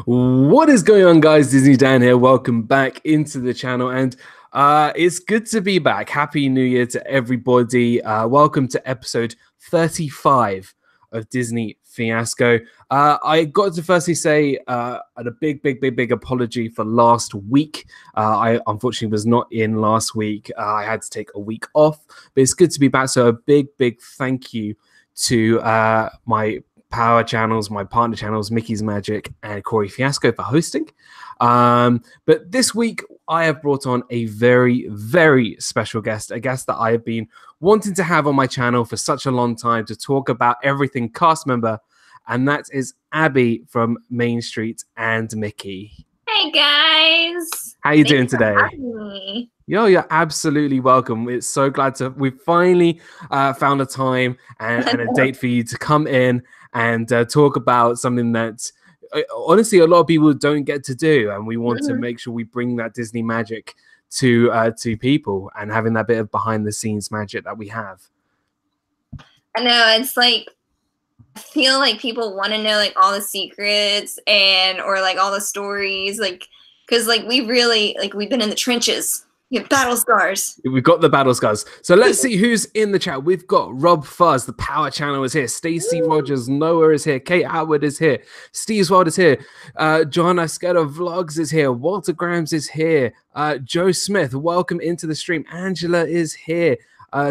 What is going on, guys? Disney Dan here. Welcome back into the channel, and it's good to be back. Happy New Year to everybody. Welcome to episode 35 of Disney Fiasco. I got to firstly say a big apology for last week. I unfortunately was not in last week. I had to take a week off, but it's good to be back. So a big thank you to my power channels, my partner channels, Mickey's Magic and Corey Fiasco for hosting. But this week I have brought on a very special guest, a guest that I have been wanting to have on my channel for such a long time to talk about everything cast member, and that is Abby from Main Street and Mickey. Hey guys, how you doing today? Yo, you're absolutely welcome. It's so glad we finally found a time and a date for you to come in and talk about something that honestly a lot of people don't get to do, and we want to make sure we bring that Disney magic to people, and having that bit of behind the scenes magic that we have. I know, it's like I feel like people want to know like all the secrets or like all the stories, like because like we've been in the trenches. We have battle scars. We've got the battle scars. So let's see who's in the chat. We've got Rob Fuzz, the Power Channel is here. Stacey Rogers, Noah is here. Kate Atwood is here. Steve Wild is here. Johanna Skeda Vlogs is here. Walter Grams is here. Joe Smith, welcome into the stream. Angela is here.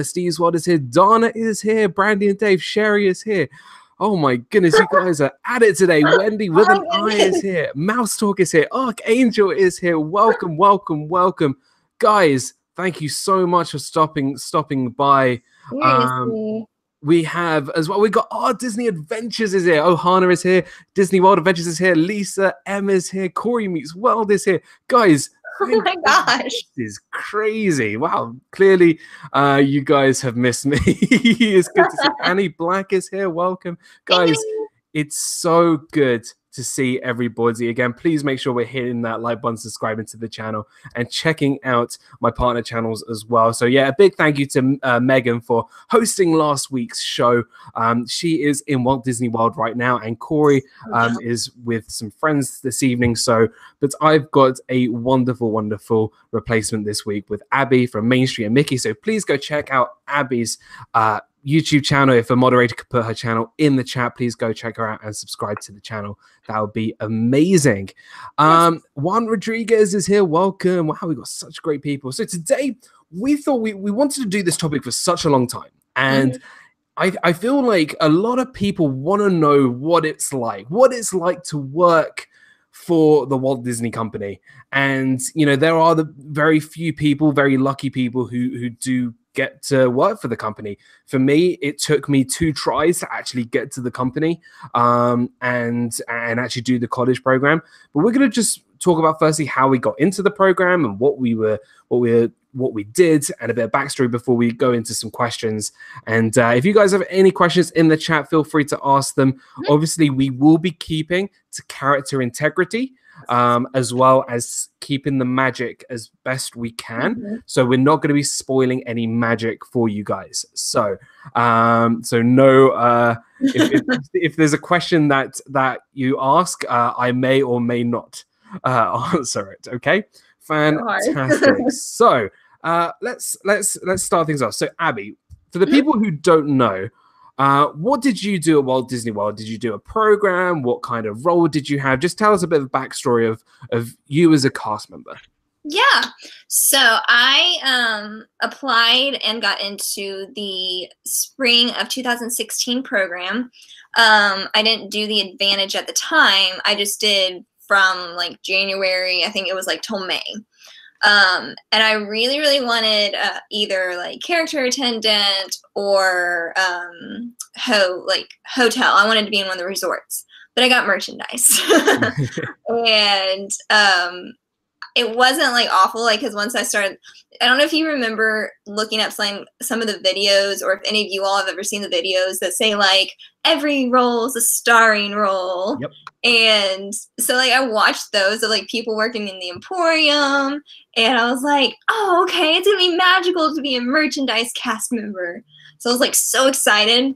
Steve Wild is here. Donna is here. Brandy and Dave. Sherry is here. Oh my goodness, you guys are at it today. Wendy with an eye is here. Mouse Talk is here. Archangel is here. Welcome. Guys, thank you so much for stopping by. We have as well. We got Disney Adventures is here. Ohana is here. Disney World Adventures is here. Lisa M is here. Corey Meets World is here. Guys, oh my gosh, this is crazy! Wow, clearly you guys have missed me. It's good to see Annie Black is here. Welcome, guys. It's so good to see everybody again. Please make sure we're hitting that like button, subscribing to the channel, and checking out my partner channels as well. So yeah, a big thank you to Megan for hosting last week's show. She is in Walt Disney World right now, and Corey is with some friends this evening. But I've got a wonderful replacement this week with Abby from Main Street and Mickey. So please go check out Abby's YouTube channel. If a moderator could put her channel in the chat, please go check her out and subscribe to the channel. That would be amazing. Juan Rodriguez is here. Welcome. Wow, we got such great people. So today we thought we wanted to do this topic for such a long time, and I feel like a lot of people want to know what it's like to work for the Walt Disney Company. And you know, there are the very few people, very lucky people who do get to work for the company. For me, it took me 2 tries to actually get to the company and actually do the college program. But we're going to just talk about firstly how we got into the program and what we did, and a bit of backstory before we go into some questions. And if you guys have any questions in the chat, feel free to ask them. Obviously, we will be keeping to character integrity, as well as keeping the magic as best we can. So we're not going to be spoiling any magic for you guys. So no, if there's a question that you ask, I may or may not answer it. Okay, fantastic. So let's start things off. So Abby, for the people who don't know, what did you do at Walt Disney World? Did you do a program? What kind of role did you have? Just tell us a bit of backstory of you as a cast member. Yeah, so I applied and got into the spring of 2016 program. I didn't do the Advantage at the time. I just did from like January, I think it was like till May. And I really wanted either like character attendant or hotel. I wanted to be in one of the resorts, but I got merchandise. And it wasn't like awful, like, because once I started, I don't know if you remember looking up some of the videos, or if any of you all have ever seen the videos that say like every role is a starring role. Yep. And so like I watched those of like people working in the Emporium, and I was like, oh, okay, it's gonna be magical to be a merchandise cast member. So I was like so excited.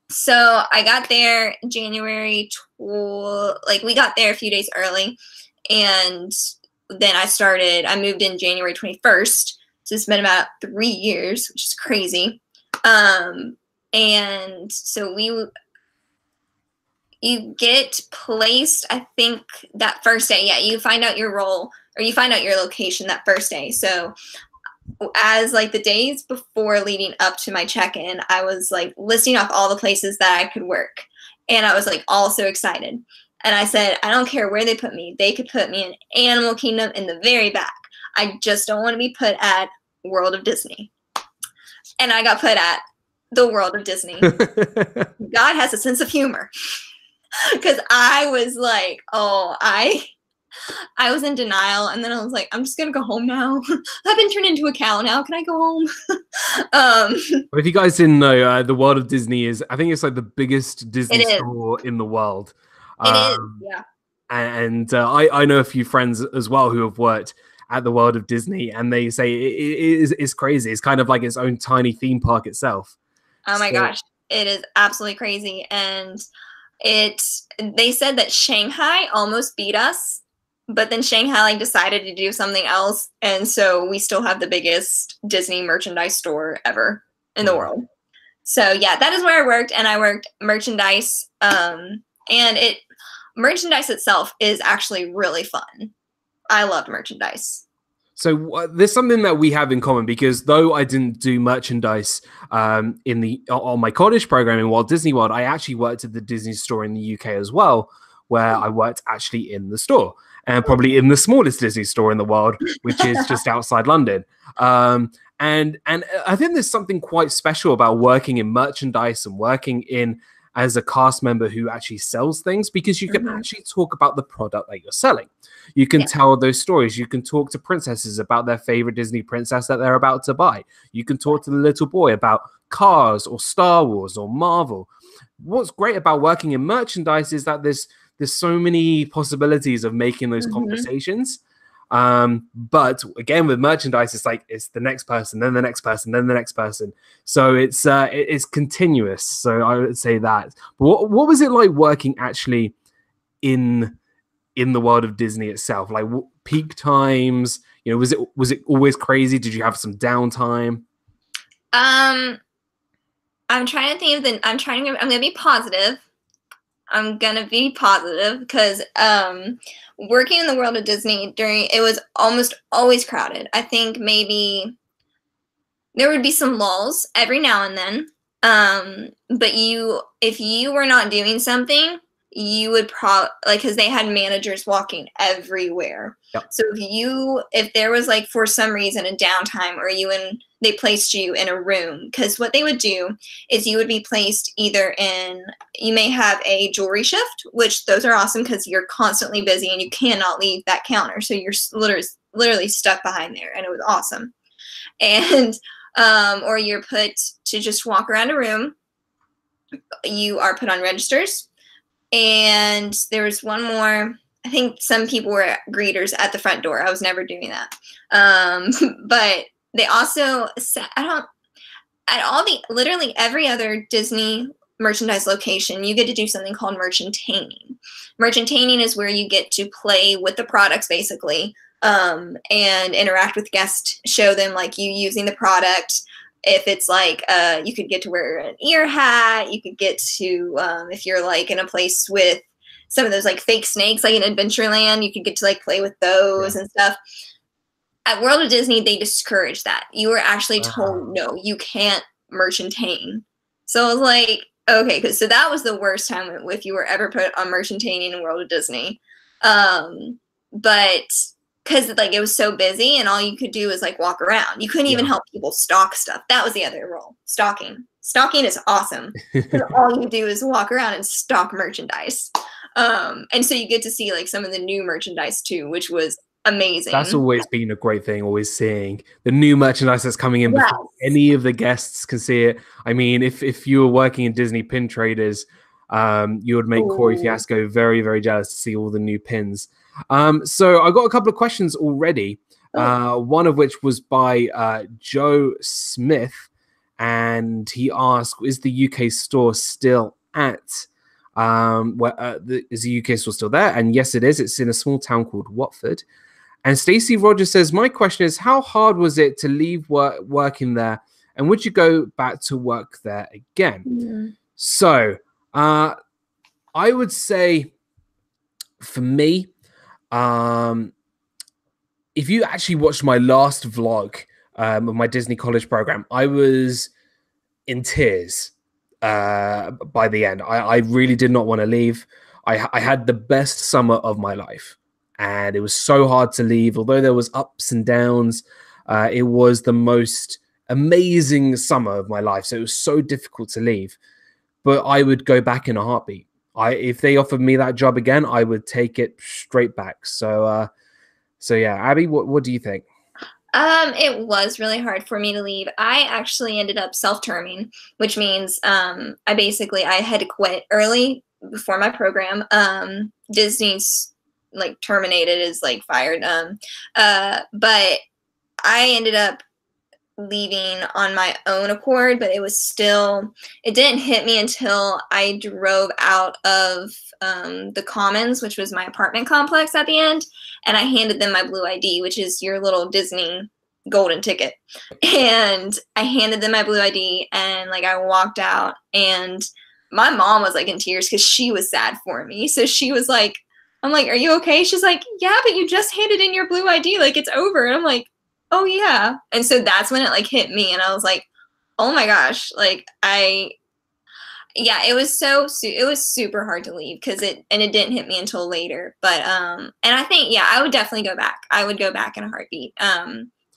So I got there January, like we got there a few days early, and then I moved in January 21st. So it's been about 3 years, which is crazy. And so you get placed, I think, that first day. Yeah, you find out your role, or you find out your location that first day. So as like the days before leading up to my check-in, I was like listing off all the places that I could work. And I was like all so excited. And I said, I don't care where they put me. They could put me in Animal Kingdom in the very back. I just don't want to be put at World of Disney. And I got put at the World of Disney. God has a sense of humor. Because I was like, I was in denial, and then I was like, I'm just gonna go home now. I've been turned into a cow now. Can I go home? If you guys didn't know, the World of Disney is, I think it's like the biggest Disney store in the world. It is, yeah. And I know a few friends as well who have worked at the World of Disney, and they say it's crazy. It's kind of like its own tiny theme park itself. Oh my gosh, it is absolutely crazy. And they said that Shanghai almost beat us, but then Shanghai like decided to do something else, and so we still have the biggest Disney merchandise store ever in the world. So yeah, that is where I worked, and I worked merchandise. And merchandise itself is actually really fun. I loved merchandise. So there's something that we have in common, because though I didn't do merchandise on my college program in Walt Disney World, I actually worked at the Disney store in the UK as well, where I worked actually in the store, and probably in the smallest Disney store in the world, which is just outside London. And I think there's something quite special about working in merchandise and working in as a cast member who actually sells things, because you can actually talk about the product that you're selling. You can tell those stories. You can talk to princesses about their favorite Disney princess that they're about to buy. You can talk to the little boy about Cars or Star Wars or Marvel. What's great about working in merchandise is that there's so many possibilities of making those conversations. But again, with merchandise, it's like it's the next person, then the next person, then the next person. So it's continuous. So I would say that. But what was it like working actually in the World of Disney itself? Like peak times, you know, was it always crazy? Did you have some downtime? I'm trying to think of I'm gonna be positive. I'm gonna be positive because working in the World of Disney it was almost always crowded. I think maybe there would be some lulls every now and then. But if you were not doing something, you would because they had managers walking everywhere. Yep. So if there was like for some reason a downtime, or they placed you in a room, because what they would do is you would be placed you may have a jewelry shift, which those are awesome because you're constantly busy and you cannot leave that counter. So you're literally stuck behind there, and it was awesome. And or you're put to just walk around a room. You are put on registers. And there was one more. I think some people were greeters at the front door. I was never doing that. But they also literally every other Disney merchandise location, you get to do something called merchantaining. Merchantaining is where you get to play with the products basically, and interact with guests, show them like you using the product. If it's like, you could get to wear an ear hat, you could get to, if you're like in a place with some of those like fake snakes, like in Adventureland, you could get to like play with those and stuff. At World of Disney, they discourage that. You were actually told, no, you can't merchantain. So I was like, okay, so that was the worst time if you were ever put on merchantaining in World of Disney. But because like it was so busy and all you could do is like walk around. You couldn't even help people stock stuff. That was the other role. Stocking is awesome. All you do is walk around and stock merchandise. And so you get to see like some of the new merchandise too, which was amazing. That's always been a great thing, always seeing the new merchandise that's coming in before any of the guests can see it. I mean, if you were working in Disney pin traders, you would make Corey Fiasco very, very jealous to see all the new pins. So I got a couple of questions already. One of which was by Joe Smith, and he asked, "Is the UK store still at? Is the UK store still there?" And yes, it is. It's in a small town called Watford. And Stacey Rogers says, "My question is, how hard was it to leave working there, and would you go back to work there again?" Mm-hmm. So, I would say, for me, if you actually watched my last vlog of my Disney College program, I was in tears by the end. I really did not want to leave. I had the best summer of my life, and it was so hard to leave. Although there was ups and downs, it was the most amazing summer of my life. So it was so difficult to leave, but I would go back in a heartbeat. If they offered me that job again, I would take it straight back. So yeah, Abby, what do you think? It was really hard for me to leave. I actually ended up self-terming, which means I had to quit early before my program. Disney's like terminated, is like fired. But I ended up leaving on my own accord, but it didn't hit me until I drove out of the Commons, which was my apartment complex at the end, and I handed them my blue ID, which is your little Disney golden ticket. And I handed them my blue ID, and like I walked out, and my mom was like in tears because she was sad for me. So she was like, I'm like, "Are you okay?" She's like, "Yeah, but you just handed in your blue ID, like it's over." And I'm like, "Oh yeah." And so that's when it like hit me, and I was like, "Oh my gosh." Like it was super hard to leave because it didn't hit me until later. But and I think, yeah, I would definitely go back. I would go back in a heartbeat.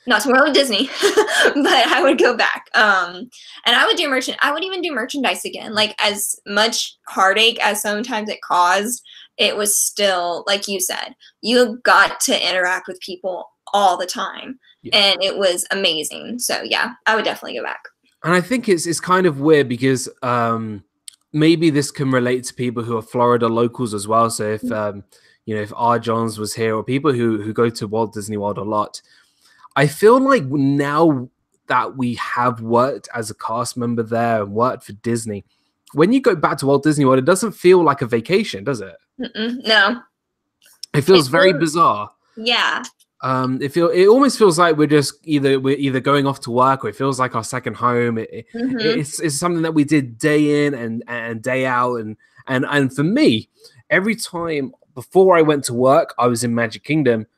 Not to World of Disney, but I would go back. And I would even do merchandise again. Like, as much heartache as sometimes it caused, it was still, like you said, you got to interact with people all the time. Yeah. And it was amazing. So yeah, I would definitely go back. And I think it's kind of weird because maybe this can relate to people who are Florida locals as well. So if if R. Johns was here, or people who go to Walt Disney World a lot, I feel like now that we have worked as a cast member there and worked for Disney, when you go back to Walt Disney World, it doesn't feel like a vacation, does it? No. It feels very bizarre. Yeah. It almost feels like we're either going off to work, or it feels like our second home. It's something that we did day in and day out, and for me, every time before I went to work, I was in Magic Kingdom,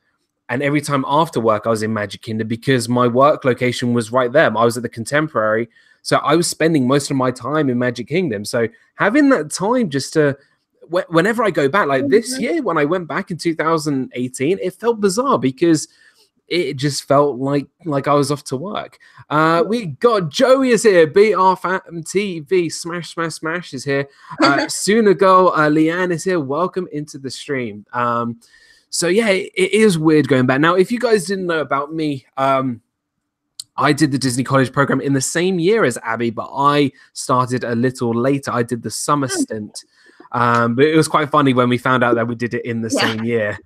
and every time after work, I was in Magic Kingdom because my work location was right there. I was at the Contemporary, so I was spending most of my time in Magic Kingdom. So having that time just to, whenever I go back, like this year, when I went back in 2018, it felt bizarre because it just felt like I was off to work. We got Joey is here, BRFAM Smash Smash Smash is here. Sooner Girl, Leanne is here. Welcome into the stream. So yeah, it is weird going back. Now, if you guys didn't know about me, I did the Disney College program in the same year as Abby, but I started a little later. I did the summer stint. But it was quite funny when we found out that we did it in the same year.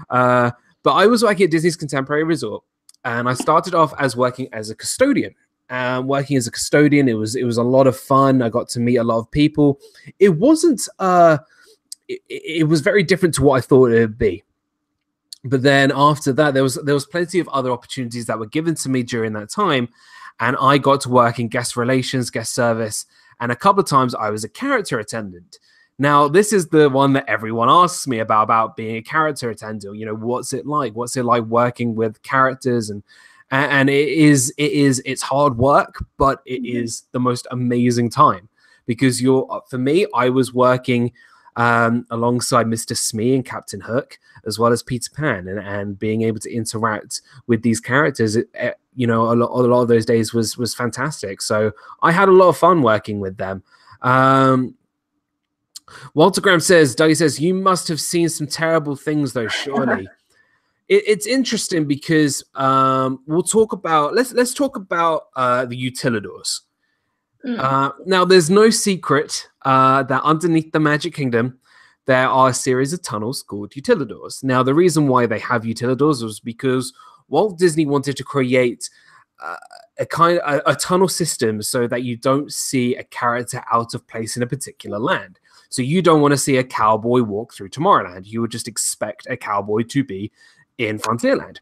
But I was working at Disney's Contemporary Resort, and I started off as working as a custodian. Working as a custodian, it was a lot of fun. I got to meet a lot of people. It wasn't. It was very different to what I thought it would be. But then after that, there was plenty of other opportunities that were given to me during that time, and I got to work in guest relations, guest service, and a couple of times I was a character attendant. Now, this is the one that everyone asks me about being a character attendant. You know, what's it like? What's it like working with characters? And it's hard work, but it is the most amazing time because for me, I was working alongside Mr. Smee and Captain Hook, as well as Peter Pan, and being able to interact with these characters, a lot of those days was fantastic. So I had a lot of fun working with them. Walter Graham says, Dougie says, you must have seen some terrible things though, surely. It's interesting because we'll talk about, let's talk about the utilidors. Now, there's no secret that underneath the Magic Kingdom, there are a series of tunnels called utilidors. Now, the reason why they have utilidors was because Walt Disney wanted to create a kind of a tunnel system so that you don't see a character out of place in a particular land. So you don't want to see a cowboy walk through Tomorrowland. You would just expect a cowboy to be in Frontierland.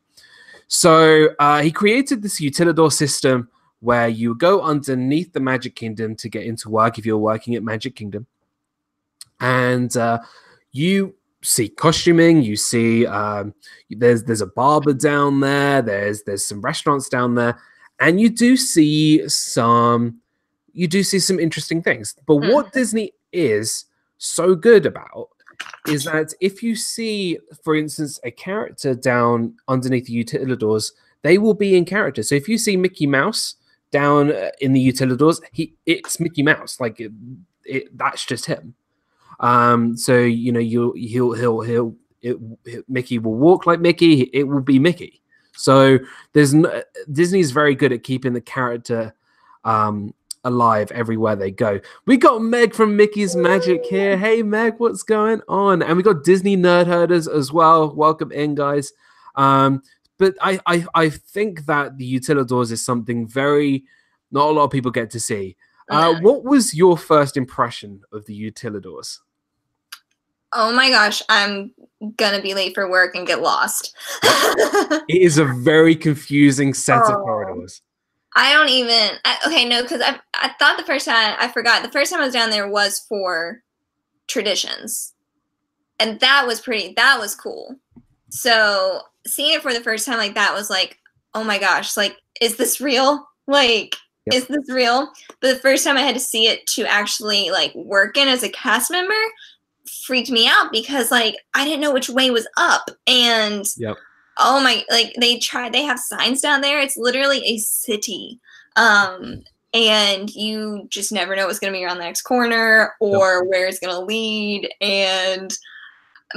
So he created this utilidor system where you go underneath the Magic Kingdom to get into work if you're working at Magic Kingdom. And you see costuming, you see there's a barber down there, there's some restaurants down there, and you do see some interesting things. But what Disney is so good about is that if you see, for instance, a character down underneath the utilidors, they will be in character. So if you see Mickey Mouse down in the utilidors, it's Mickey Mouse. Like that's just him. So you know Mickey will walk like Mickey. It will be Mickey. So Disney's very good at keeping the character alive everywhere they go. We got Meg from Mickey's Magic here. Hey Meg, what's going on? And we got Disney Nerd Herders as well. Welcome in, guys. But I think that the utilidors is something not a lot of people get to see. What was your first impression of the utilidors? Oh my gosh, I'm gonna be late for work and get lost. It is a very confusing set of corridors. I don't even. Because I thought the first time I was down there was for traditions, and that was cool. So seeing it for the first time like that was like, oh my gosh, like, is this real? Like, is this real? But the first time I had to see it to actually like work in as a cast member freaked me out because like I didn't know which way was up. And oh my, like they have signs down there. It's literally a city. And you just never know what's going to be around the next corner or where it's going to lead.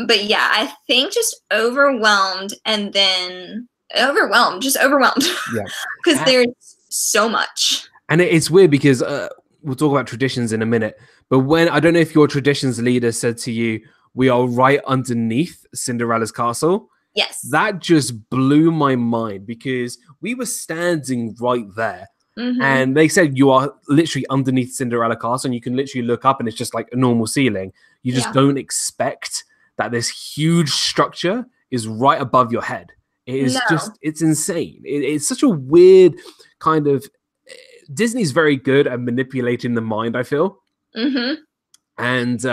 But yeah, I think just overwhelmed. Yeah. Because there's so much. And it's weird because we'll talk about traditions in a minute. But when, I don't know if your traditions leader said to you, we are right underneath Cinderella's castle. Yes. That just blew my mind because we were standing right there. And they said you are literally underneath Cinderella Castle and you can literally look up and it's just like a normal ceiling. You just don't expect that this huge structure is right above your head. It is it's insane. It's such a weird kind of, Disney's very good at manipulating the mind, I feel. And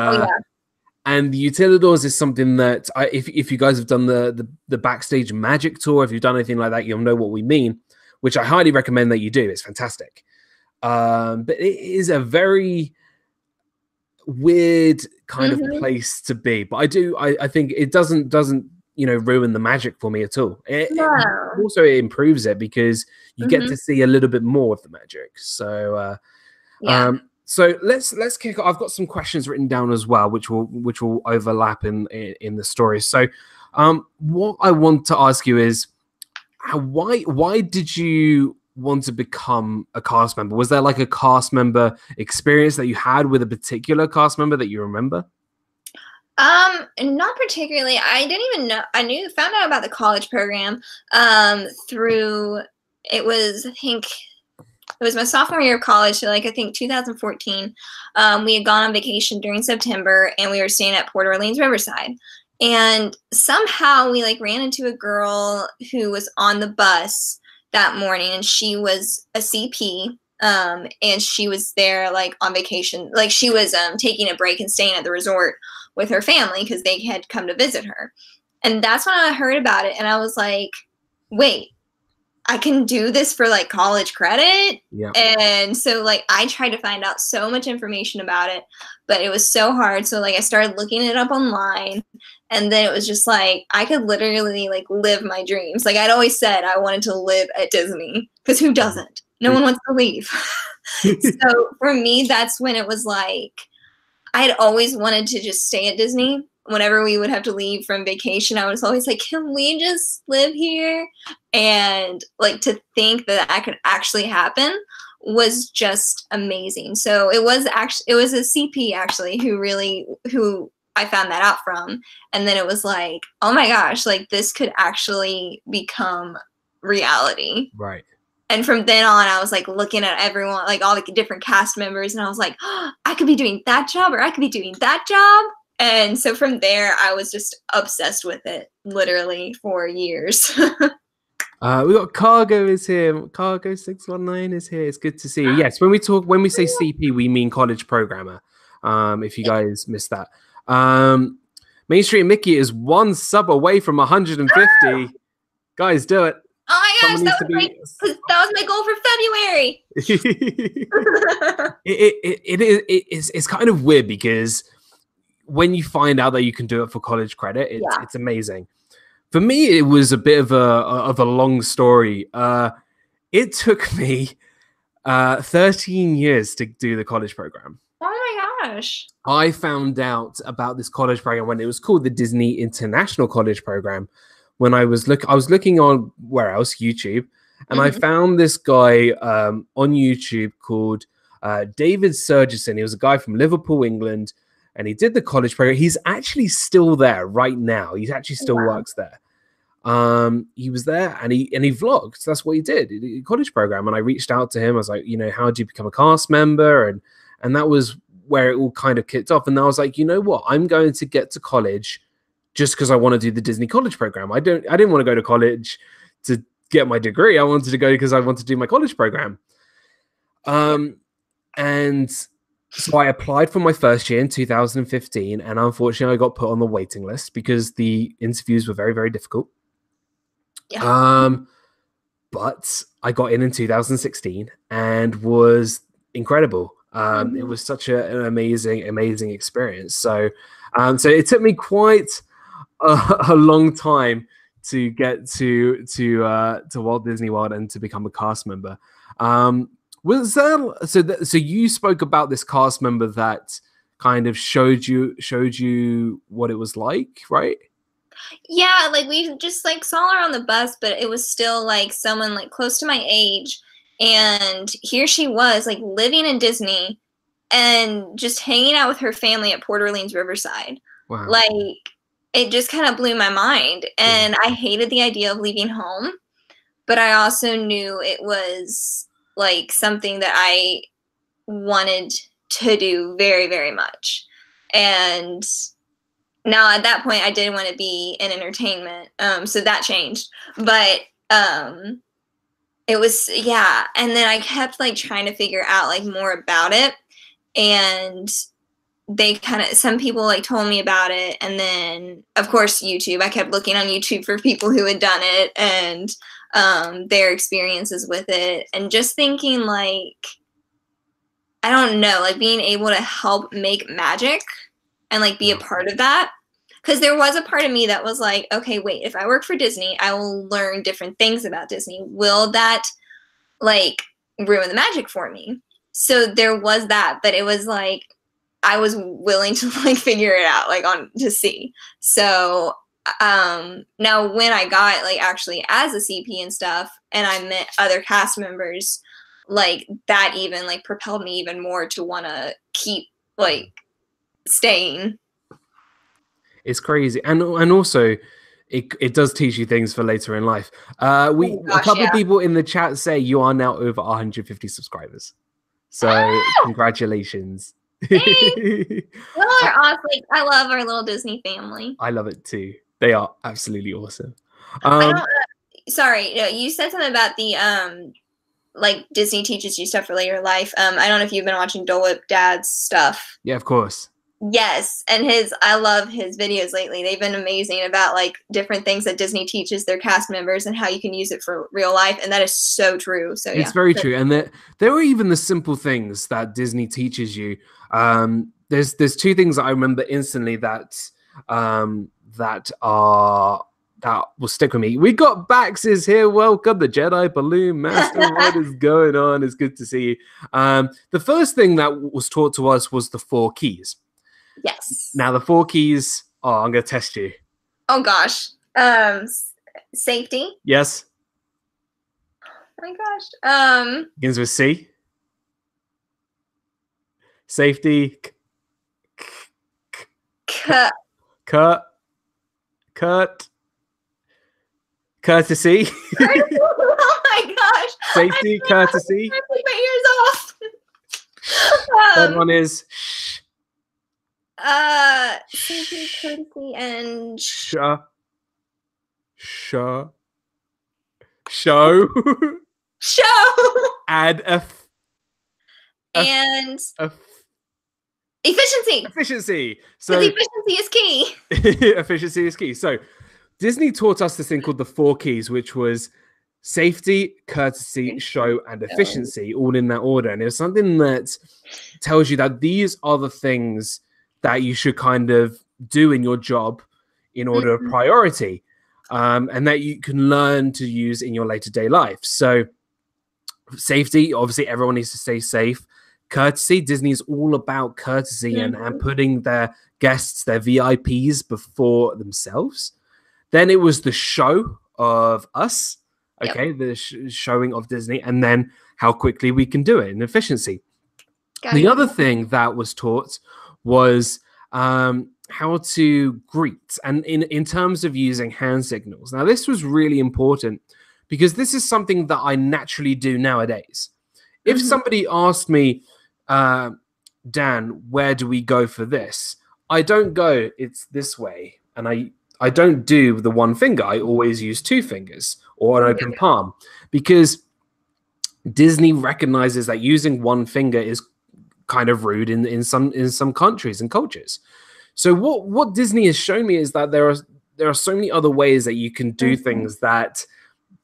and the utilidors is something that if you guys have done the Backstage Magic tour, if you've done anything like that, you'll know what we mean, which I highly recommend that you do. It's fantastic. But it is a very weird kind of place to be. But I think it doesn't ruin the magic for me at all. It improves it because you get to see a little bit more of the magic. So so let's kick off. I've got some questions written down as well, which will overlap in the story. So what I want to ask you is why did you want to become a cast member? Was there like a cast member experience that you had with a particular cast member that you remember? Not particularly. I didn't even know. Found out about the college program through, it was my sophomore year of college, so like I think 2014. We had gone on vacation during September and we were staying at Port Orleans Riverside. And somehow we like ran into a girl who was on the bus that morning and she was a CP. And she was there like on vacation. Like she was taking a break and staying at the resort with her family because they had come to visit her. And that's when I heard about it and I was like, wait, I can do this for like college credit. Yeah. And so like I tried to find out so much information about it, but it was so hard. So like I started looking it up online and then it was just like I could literally like live my dreams. Like I'd always said I wanted to live at Disney because who doesn't? No one wants to leave. So for me, that's when it was like I had always wanted to just stay at Disney. Whenever we would have to leave from vacation, I was always like, can we just live here? And like to think that that could actually happen was just amazing. So it was a CP actually who I found that out from. And then it was like, oh my gosh, like this could actually become reality. Right. And from then on, I was like looking at everyone, like all the different cast members, and I was like, oh, I could be doing that job, or I could be doing that job. And so from there, I was just obsessed with it, literally for years. We got Cargo is here. Cargo 619 is here. It's good to see you. Yes, when we say CP, we mean college programmer. If you guys missed that. Main Street Mickey is 1 sub away from 150. Guys, do it. Oh my gosh, that was my goal for February. It's kind of weird because when you find out that you can do it for college credit, it's amazing. For me, it was a bit of a long story. It took me 13 years to do the college program. Oh my gosh. I found out about this college program when it was called the Disney International College Program. When I was looking on where else, YouTube, and I found this guy on YouTube called David Surgison. He was a guy from Liverpool, England, and he did the college program. He's actually still there right now. He actually still works there. He was there and he vlogged. That's what he did, the college program. And I reached out to him. I was like, how do you become a cast member? And that was where it all kind of kicked off. And I was like, you know what? I'm going to get to college just because I want to do the Disney college program. I didn't want to go to college to get my degree. I wanted to go because I wanted to do my college program. And so I applied for my first year in 2015, and unfortunately I got put on the waiting list because the interviews were very, very difficult. Yeah. But I got in 2016 and was incredible. It was such an amazing experience. So it took me quite a long time to get to Walt Disney World and to become a cast member. Was there so you spoke about this cast member that kind of showed you what it was like, right? Yeah, like we just like saw her on the bus, but it was still like someone like close to my age, and here she was like living in Disney and just hanging out with her family at Port Orleans Riverside. Wow. Like it just kind of blew my mind, and I hated the idea of leaving home, but I also knew it was like something that I wanted to do very, very much. And now at that point I didn't want to be in entertainment. So that changed, but it was, yeah. And then I kept like trying to figure out like more about it, and some people like told me about it. And then of course YouTube, I kept looking on YouTube for people who had done it and their experiences with it, and just thinking like, I don't know, like being able to help make magic and like be a part of that. Because there was a part of me that was like, okay, wait, if I work for Disney, I will learn different things about Disney. Will that like ruin the magic for me? So there was that, but it was like I was willing to like figure it out, like to see. So now when I got like actually as a CP and stuff, and I met other cast members, like that even like propelled me even more to want to keep like staying. It's crazy, and also it does teach you things for later in life. A couple of people in the chat say you are now over 150 subscribers, so congratulations. Well, they're awesome. Like, I love our little Disney family. I love it too. They are absolutely awesome. Sorry, you said something about the like Disney teaches you stuff for later life. I don't know if you've been watching Dole Whip Dad's stuff. Yeah, of course. Yes, and I love his videos lately. They've been amazing about like different things that Disney teaches their cast members and how you can use it for real life, and that is so true. So yeah, it's very true. And there are even the simple things that Disney teaches you. There's two things that I remember instantly that will stick with me. We got Baxes here. Welcome, the Jedi Balloon Master. What is going on? It's good to see you. The first thing that was taught to us was the 4 keys. Yes. Now the 4 keys. Oh, I'm going to test you. Oh gosh. Safety. Yes. Oh my gosh. Begins with C. Safety. Cut. Courtesy. Oh my Safety, courtesy. I take my ears off. Third one is shh. Safety, courtesy, and Show. show. Add And efficiency. efficiency. So efficiency is key. efficiency is key. So Disney taught us this thing called the 4 keys, which was safety, courtesy, show, and efficiency, all in that order. And it was something that tells you that these are the things that you should kind of do in your job in order of priority, and that you can learn to use in your later day life. So safety, obviously everyone needs to stay safe. Courtesy, Disney is all about courtesy and putting their guests, their VIPs, before themselves. Then it was the show of us, okay, the showing of Disney, and then how quickly we can do it in efficiency. The other thing that was taught was how to greet, and in terms of using hand signals. Now, this was really important because this is something that I naturally do nowadays. If somebody asked me, Dan, where do we go for this? I don't go, it's this way. And I don't do the one finger. I always use 2 fingers or an open palm, because Disney recognizes that using one finger is kind of rude in some countries and cultures. So what Disney has shown me is that there are so many other ways that you can do things that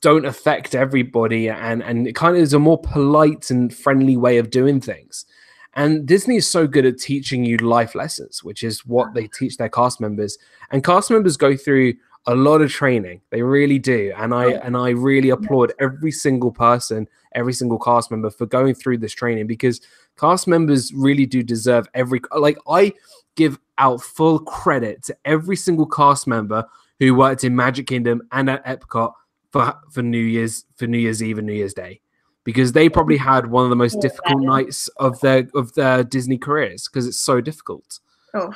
don't affect everybody, and it kind of is a more polite and friendly way of doing things. And Disney is so good at teaching you life lessons, which is what they teach their cast members. And cast members go through a lot of training. They really do. And I really applaud every single person, every single cast member for going through this training, because cast members really do deserve I give out full credit to every single cast member who worked in Magic Kingdom and at Epcot for New Year's Eve and New Year's Day, because they probably had one of the most difficult nights of their Disney careers, because it's so difficult. Oh,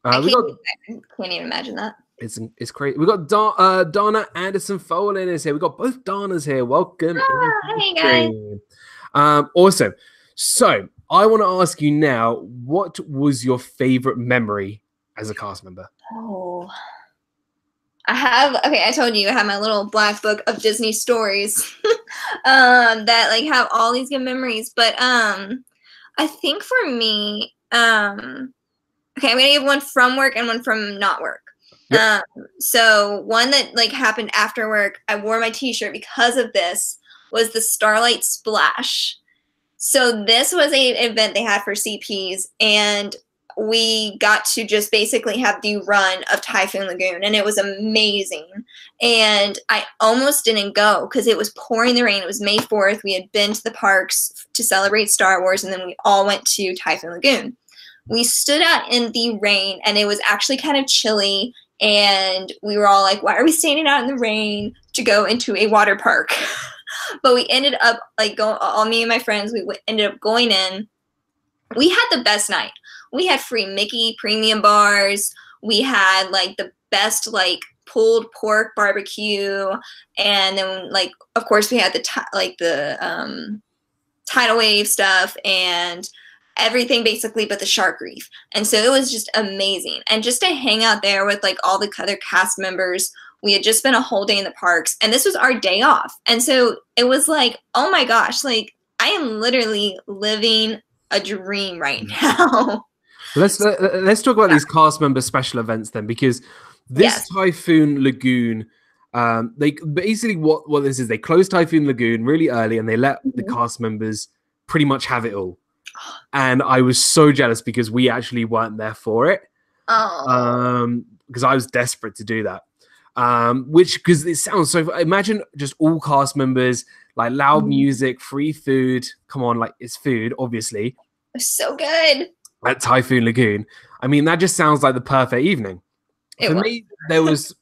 I can't even imagine that. It's crazy. We got Donna Anderson Folin is here. We got both Donnas here. Welcome. Hey guys. Awesome. So I want to ask you now, what was your favorite memory as a cast member? Oh, I told you I have my little black book of Disney stories that like have all these good memories. But I think for me, I'm gonna give one from work and one from not work. Yep. So one that like happened after work, I wore my t-shirt because of this, was the Starlight Splash. So this was an event they had for CPs, and we got to just basically have the run of Typhoon Lagoon, and it was amazing. And I almost didn't go because it was pouring the rain. It was May 4th. We had been to the parks to celebrate Star Wars, and then we all went to Typhoon Lagoon. We stood out in the rain, and it was actually kind of chilly, and we were all like, why are we standing out in the rain to go into a water park? But we ended up like all me and my friends, we ended up going in. We had the best night. We had free Mickey premium bars. We had like the best like pulled pork barbecue, and then like of course we had the tidal wave stuff and everything basically but the shark reef. And so it was just amazing. And just to hang out there with like all the other cast members. We had just spent a whole day in the parks, and this was our day off. And so it was like, oh my gosh, like I am literally living a dream right now. Let's talk about these cast member special events then, because this Typhoon Lagoon, they basically what this is, they closed Typhoon Lagoon really early, and they let the cast members pretty much have it all. And I was so jealous because we actually weren't there for it. Because I was desperate to do that. Because it sounds so. Imagine just all cast members, like loud music, free food. Come on, like it's food, obviously. So good. At Typhoon Lagoon. I mean, that just sounds like the perfect evening. For me, there was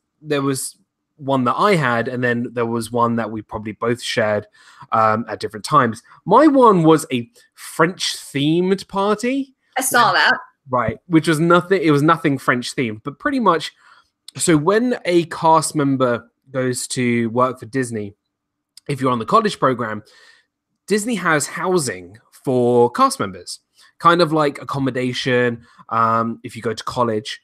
one that I had, and then there was one that we probably both shared at different times. My one was a French themed party. I saw that. Right, which was nothing. It was nothing French themed, but pretty much. So when a cast member goes to work for Disney, if you're on the college program, Disney has housing for cast members, kind of like accommodation if you go to college.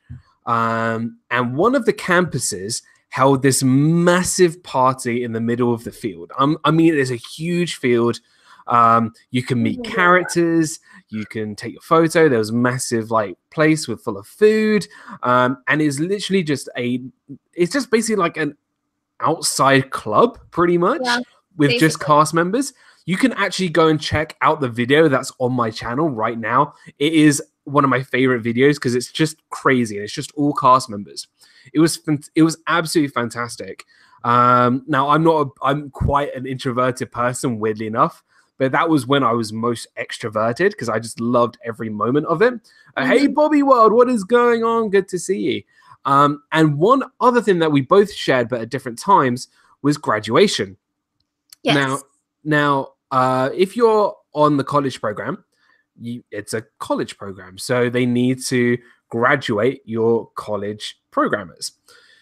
And one of the campuses held this massive party in the middle of the field. I mean, it is a huge field. You can meet characters. You can take a photo. There was a massive place full of food, and it's literally it's just basically like an outside club, pretty much, with basically just cast members. You can actually go and check out the video that's on my channel right now. It is one of my favorite videos because it's just crazy and it's just all cast members. It was absolutely fantastic. Now I'm quite an introverted person, weirdly enough, but that was when I was most extroverted because I just loved every moment of it. Hey, Bobby World, what is going on? Good to see you. And one other thing that we both shared, but at different times, was graduation. Yes. Now, if you're on the college program, it's a college program, so they need to graduate your college programmers.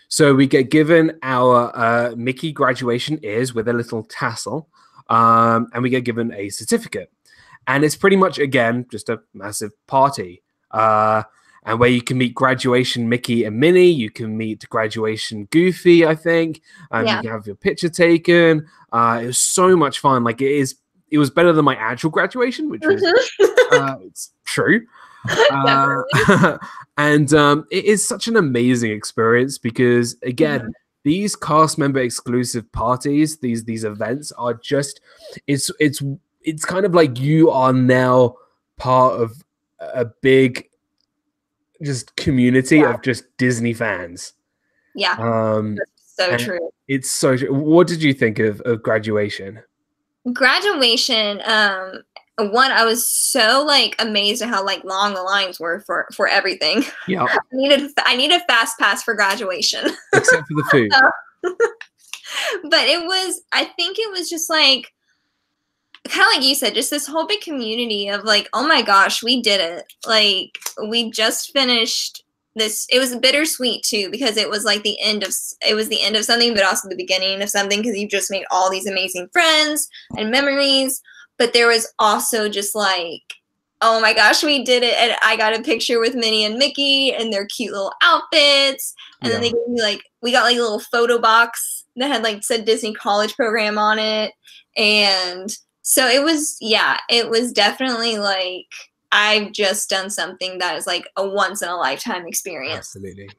So we get given our Mickey graduation ears with a little tassel, and we get given a certificate. And it's pretty much, again, just a massive party. And where you can meet graduation Mickey and Minnie, you can meet graduation Goofy, I think. You can have your picture taken. It was so much fun. It was better than my actual graduation, which was it's true. And it is such an amazing experience because, again, these cast member exclusive parties, these events are just it's kind of like you are now part of a big just community of just Disney fans. Yeah. That's so true. It's so true. What did you think of graduation? Graduation, one, I was so amazed at how long the lines were for everything. Yeah. I need a fast pass for graduation. Except for the food. But I think it was just kind of like you said, just this whole big community of oh my gosh, we did it. We just finished this. It was bittersweet too, because it was the end of something, but also the beginning of something, because you just made all these amazing friends and memories. But there was also just oh my gosh, we did it. And I got a picture with Minnie and Mickey and their cute little outfits. And then they gave me we got a little photo box that had said Disney College Program on it. And so it was definitely I've just done something that is a once in a lifetime experience. Absolutely.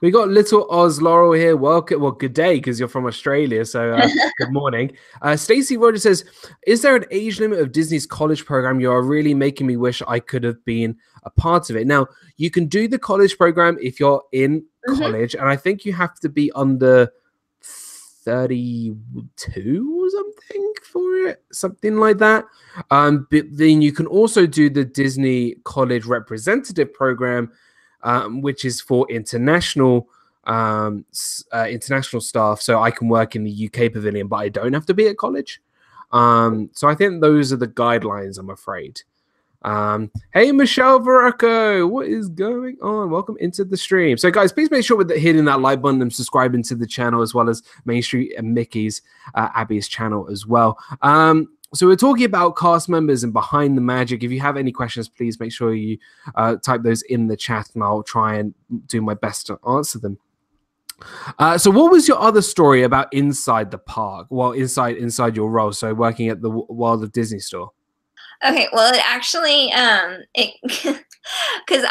We got little Oz Laurel here. Welcome. Well, good day, because you're from Australia. So good morning. Stacey Rogers says, is there an age limit of Disney's college program? You are really making me wish I could have been a part of it. Now, you can do the college program if you're in college, and I think you have to be under 32 or something for it, something like that. But then you can also do the Disney College Representative Program, which is for international staff. So I can work in the UK pavilion, but I don't have to be at college. So I think those are the guidelines, I'm afraid. Hey, Michelle Veracco, what is going on? Welcome into the stream. So guys, please make sure with hitting that like button and subscribing to the channel, as well as Main Street and Mickey's, Abby's channel as well. So we're talking about cast members and behind the magic. If you have any questions, please make sure you type those in the chat, and I'll try and do my best to answer them. So what was your other story about inside the park? Well, inside your role, so working at the World of Disney store. Okay, well, it actually, because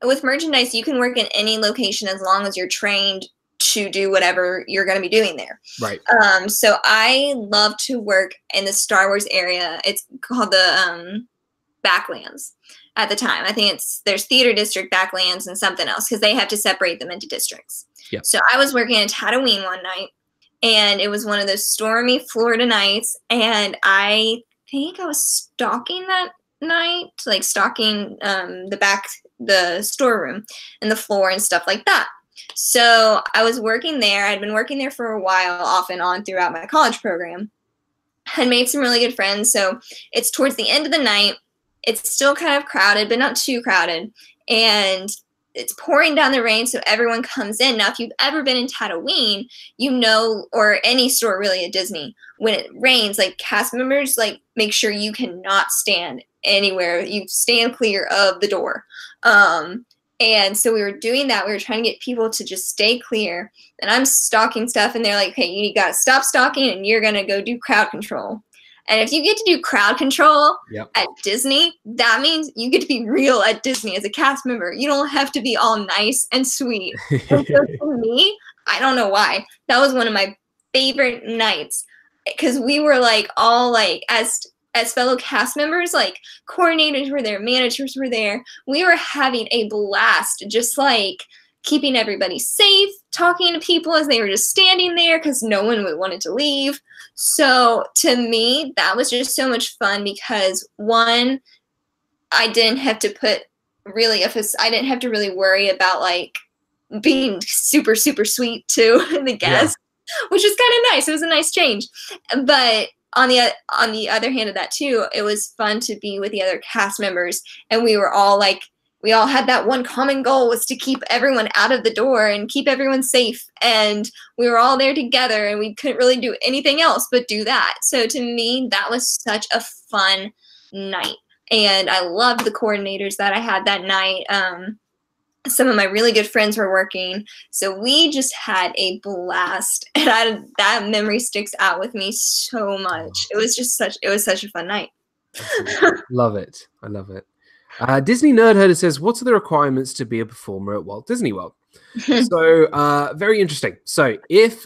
with merchandise, you can work in any location as long as you're trained to do whatever you're going to be doing there. Right. So I love to work in the Star Wars area. It's called the Backlands at the time. I think there's Theater District, Backlands, and something else, because they have to separate them into districts. Yep. So I was working in Tatooine one night, and it was one of those stormy Florida nights, and I think I was stalking that night, stalking the storeroom and the floor and stuff like that. So I was working there. I'd been working there for a while, off and on throughout my college program. Had made some really good friends. So it's towards the end of the night. It's still kind of crowded, but not too crowded. And it's pouring down the rain, so everyone comes in. Now, if you've ever been in Tatooine, you know, or any store really at Disney, when it rains, like cast members, like make sure you cannot stand anywhere. You stand clear of the door. And so we were doing that. We were trying to get people to just stay clear. And I'm stocking stuff, and they're like, "Hey, you got to stop stocking, and you're going to go do crowd control." And if you get to do crowd control at Disney, that means you get to be real at Disney as a cast member. You don't have to be all nice and sweet. And so for me, I don't know why, that was one of my favorite nights, because we were like all like as fellow cast members, like coordinators were there, managers were there. We were having a blast, just like keeping everybody safe, talking to people as they were just standing there because no one wanted to leave. So to me, that was just so much fun because, one, I didn't have to I didn't have to really worry about like being super, super sweet to the guests, which is kind of nice. It was a nice change. But on the other hand of that too, it was fun to be with the other cast members, and we all had that one common goal, was to keep everyone out of the door and keep everyone safe. And we were all there together, and we couldn't really do anything else but do that. So to me, that was such a fun night. And I loved the coordinators that I had that night. Some of my really good friends were working. So we just had a blast. And that memory sticks out with me so much. It was such a fun night. Love it. I love it. Disney Nerd Herder says, what are the requirements to be a performer at Walt Disney World? So very interesting. So if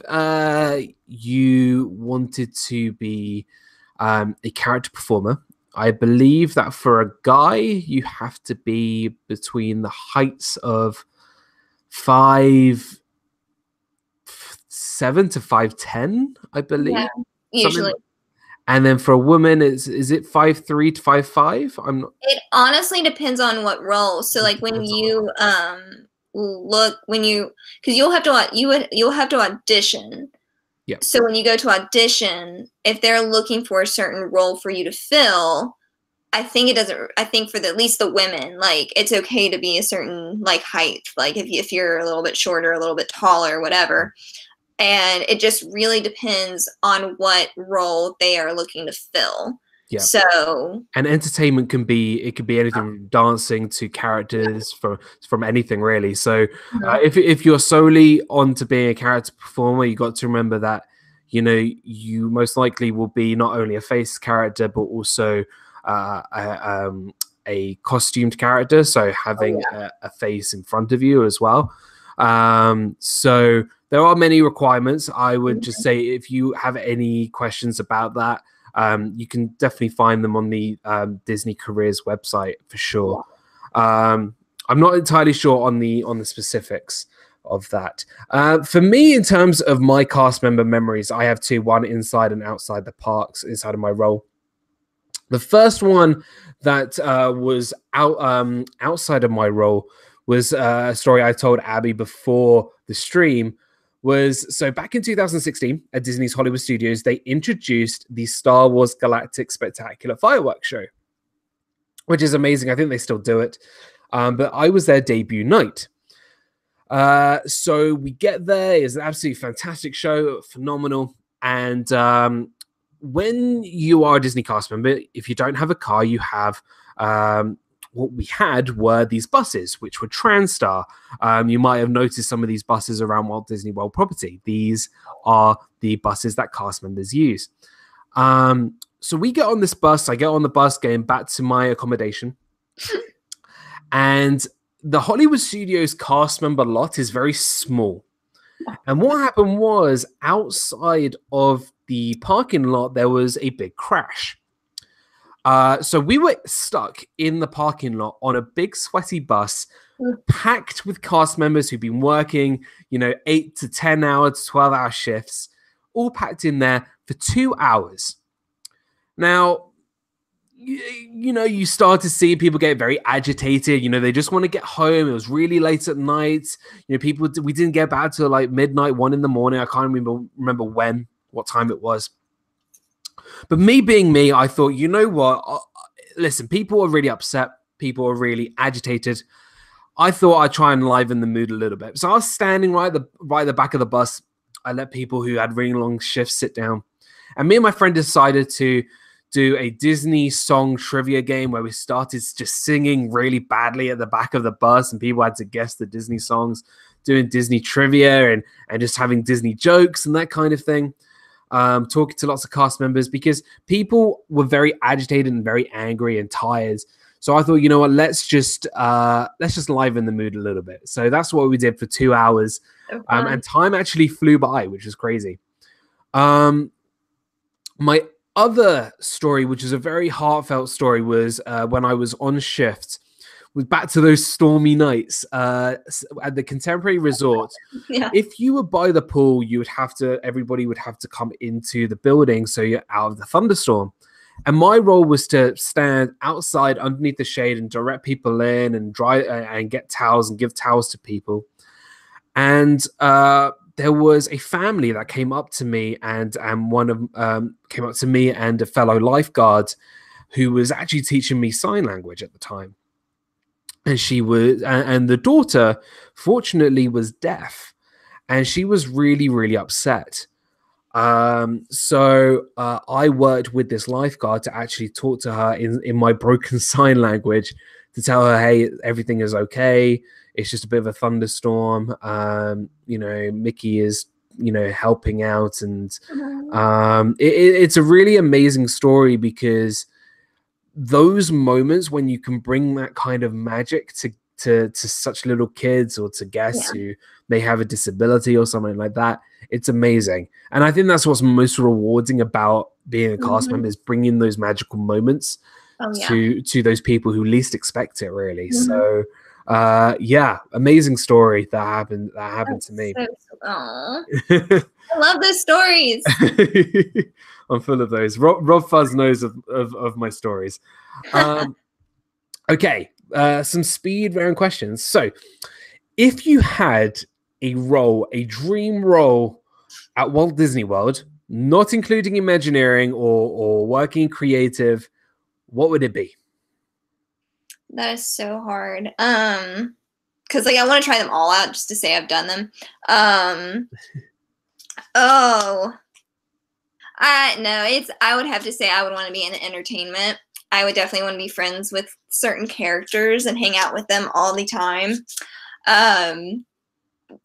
you wanted to be a character performer, I believe that for a guy, you have to be between the heights of 5'7" to 5'10", I believe. Yeah, usually. And then for a woman, is it 5'3" to 5'5"? I'm not. It honestly depends on what role. So like when you because you'll have to audition. Yeah. So when you go to audition, if they're looking for a certain role for you to fill, I think for at least the women, like it's okay to be a certain like height, like if you're a little bit shorter, a little bit taller, whatever. And it just really depends on what role they are looking to fill. Yeah. So, and entertainment could be anything from dancing to characters, from anything really. So if you're solely on to being a character performer, you got to remember that, you know, you most likely will be not only a face character, but also a costumed character. So having a face in front of you as well. So there are many requirements. I would just say, if you have any questions about that, you can definitely find them on the Disney Careers website for sure. I'm not entirely sure on the specifics of that. For me, in terms of my cast member memories, I have two: one inside and outside the parks, inside of my role. The first one that was outside of my role was a story I told Abby before the stream. So back in 2016 at Disney's Hollywood Studios, they introduced the Star Wars Galactic Spectacular Fireworks Show, which is amazing. I think they still do it. But I was their debut night. So we get there. It's an absolutely fantastic show, phenomenal. And when you are a Disney cast member, if you don't have a car, you have what we had were these buses, which were TransStar. You might have noticed some of these buses around Walt Disney World property. These are the buses that cast members use. So we get on this bus. I get on the bus going back to my accommodation. And the Hollywood Studios cast member lot is very small. And what happened was, outside of the parking lot, there was a big crash. So we were stuck in the parking lot on a big sweaty bus, packed with cast members who've been working, 8 to 10 hour to 12-hour shifts, all packed in there for 2 hours. Now, you start to see people get very agitated. They just want to get home. It was really late at night. We didn't get back till like midnight, 1 a.m. I can't remember what time it was. But me being me, I thought, you know what? Listen, people are really upset. People are really agitated. I thought I'd try and liven the mood a little bit. So I was standing right at the back of the bus. I let people who had really long shifts sit down. And me and my friend decided to do a Disney song trivia game where we started just singing really badly at the back of the bus, and people had to guess the Disney songs, doing Disney trivia and just having Disney jokes and that kind of thing. Talking to lots of cast members because people were very agitated and very angry and tired. So I thought, you know what, let's just liven the mood a little bit. So that's what we did for 2 hours. And time actually flew by, which was crazy. My other story, which is a very heartfelt story, was when I was on shift. Was back to those stormy nights at the Contemporary Resort. Yeah. If you were by the pool, everybody would have to come into the building so you're out of the thunderstorm. And my role was to stand outside underneath the shade and direct people in and dry and get towels and give towels to people. And there was a family that came up to me and came up to me and a fellow lifeguard who was actually teaching me sign language at the time. And and the daughter, fortunately, was deaf, and she was really, really upset. So I worked with this lifeguard to actually talk to her in my broken sign language to tell her, hey, everything is okay. It's just a bit of a thunderstorm. Mickey is, helping out. And it's a really amazing story because those moments when you can bring that kind of magic to such little kids or to guests who may have a disability or something like that, it's amazing. And I think that's what's most rewarding about being a cast member, is bringing those magical moments to those people who least expect it, really. So amazing story that happened to me. I love those stories. I'm full of those. Rob Fuzz knows of my stories. Okay, some speed round questions. So, if you had a dream role at Walt Disney World, not including Imagineering or working creative, what would it be? That is so hard. Because I want to try them all out just to say I've done them. I would have to say I would want to be in entertainment. I would definitely want to be friends with certain characters and hang out with them all the time.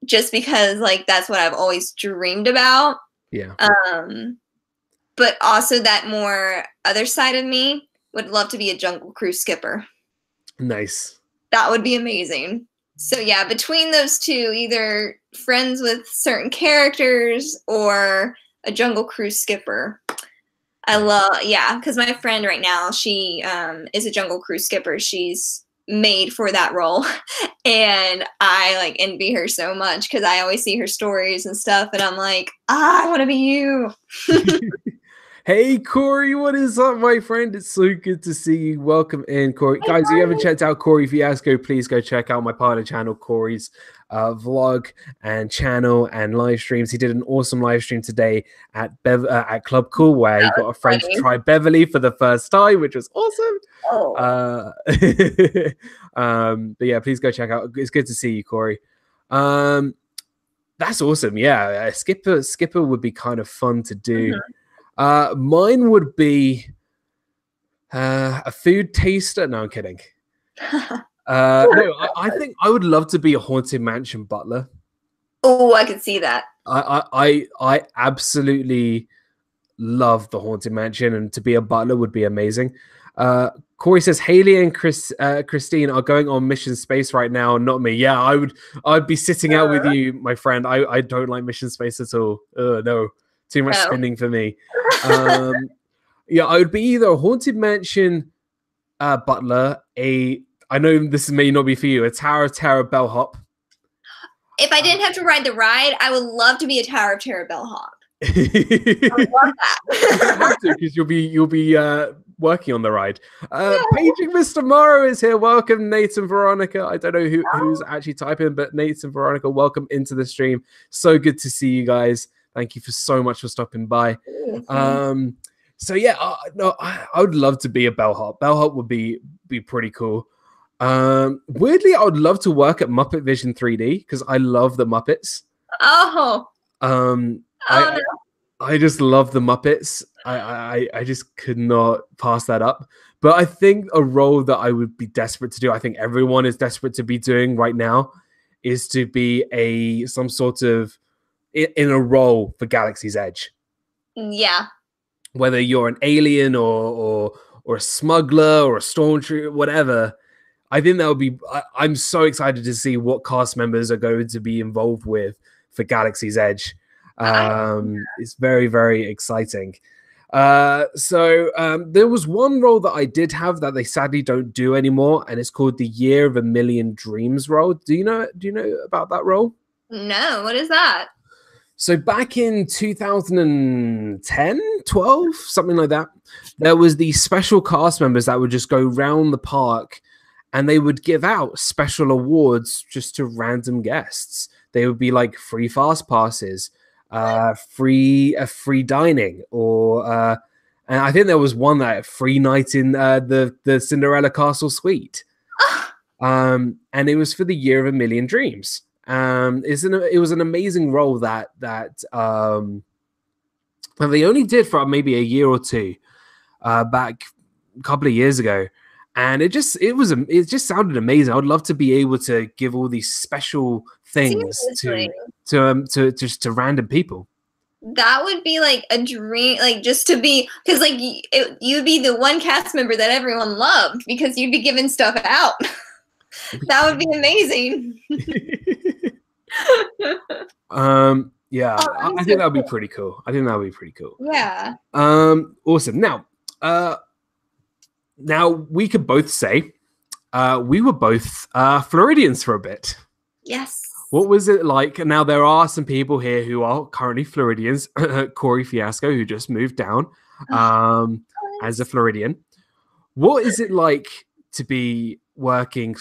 Just because that's what I've always dreamed about. Yeah. But also that more other side of me would love to be a Jungle Cruise skipper. Nice. That would be amazing. So yeah, between those two, either friends with certain characters or a Jungle Cruise skipper. Because my friend right now, she is a Jungle Cruise skipper. She's made for that role, and I envy her so much because I always see her stories and stuff, and I'm like, I want to be you. Hey, Corey, what is up, my friend? It's so good to see you. Welcome in, Corey. Hey, guys, if you haven't checked out Corey Fiasco, please go check out my partner channel, Corey's vlog and channel and live streams. He did an awesome live stream today at Club Cool, where he got a friend to try Beverly for the first time, which was awesome. But yeah, please go check out. It's good to see you, Corey. That's awesome. Yeah, skipper would be kind of fun to do. Mine would be a food taster. No, I'm kidding. I think I would love to be a Haunted Mansion butler. Oh, I could see that. I absolutely love the Haunted Mansion, and to be a butler would be amazing. Corey says Haley and Christine are going on Mission Space right now, not me. Yeah, I'd be sitting out with you, my friend. I don't like Mission Space at all. No, too much spending for me. Yeah, I would be either a Haunted Mansion butler, I know this may not be for you, a Tower of Terror bellhop. If I didn't have to ride the ride, I would love to be a Tower of Terror bellhop. I would love that. Because you'll be working on the ride. Paging Mr. Morrow is here. Welcome, Nate and Veronica. I don't know who's actually typing, but Nate and Veronica, welcome into the stream. So good to see you guys. Thank you so much for stopping by. So yeah, I would love to be a bellhop. Bellhop would be pretty cool. Weirdly, I would love to work at Muppet Vision 3D because I love the Muppets. Oh. Um, Oh I no. I just love the Muppets. I just could not pass that up. But I think a role that I would be desperate to do, I think everyone is desperate to be doing right now, is to be some sort of in a role for Galaxy's Edge. Yeah. Whether you're an alien or a smuggler or a stormtrooper, whatever. I think that would be. I'm so excited to see what cast members are going to be involved with for Galaxy's Edge. It's very, very exciting. So there was one role that I did have that they sadly don't do anymore, and it's called the Year of a Million Dreams role. Do you know about that role? No, what is that? So back in 2010, 12, something like that, there was these special cast members that would just go round the park and they would give out special awards just to random guests. They would be like free fast passes, free dining, or and I think there was one that free night in the Cinderella Castle suite. And it was for the Year of a Million Dreams. It was an amazing role that they only did for maybe a year or two back a couple of years ago, and it just sounded amazing. I would love to be able to give all these special things to random people. That would be like a dream, like just to be, because like you'd be the one cast member that everyone loved because you'd be giving stuff out. That would be amazing. Yeah, I think that would be pretty cool. Yeah. Awesome. Now we could both say we were both Floridians for a bit. Yes. What was it like? Now there are some people here who are currently Floridians. Corey Fiasco, who just moved down as a Floridian. What is it like to be working